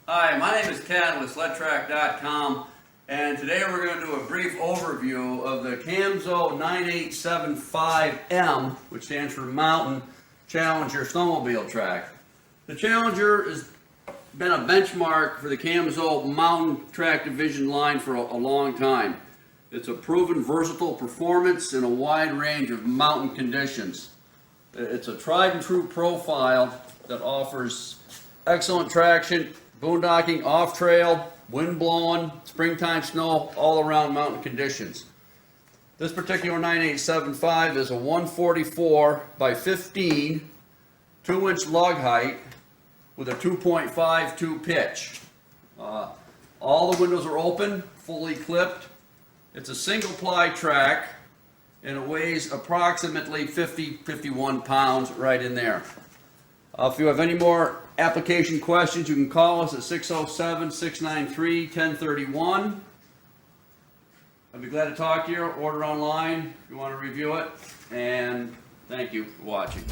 Hi, my name is Ken with SledTrack.com, and today we're going to do a brief overview of the Camso 9875M, which stands for Mountain Challenger Snowmobile Track. The Challenger has been a benchmark for the Camso mountain track division line for a long time. It's a proven versatile performance in a wide range of mountain conditions. It's a tried and true profile that offers excellent traction, boondocking, off-trail, wind blowing, springtime snow, all around mountain conditions. This particular 9875 is a 144 by 15 2-inch lug height with a 2.52 pitch. All the windows are open, fully clipped. It's a single ply track and it weighs approximately 51 pounds right in there. If you have any more application questions, you can call us at 607-693-1031. I'd be glad to talk to you. Order online if you want to review it. And thank you for watching.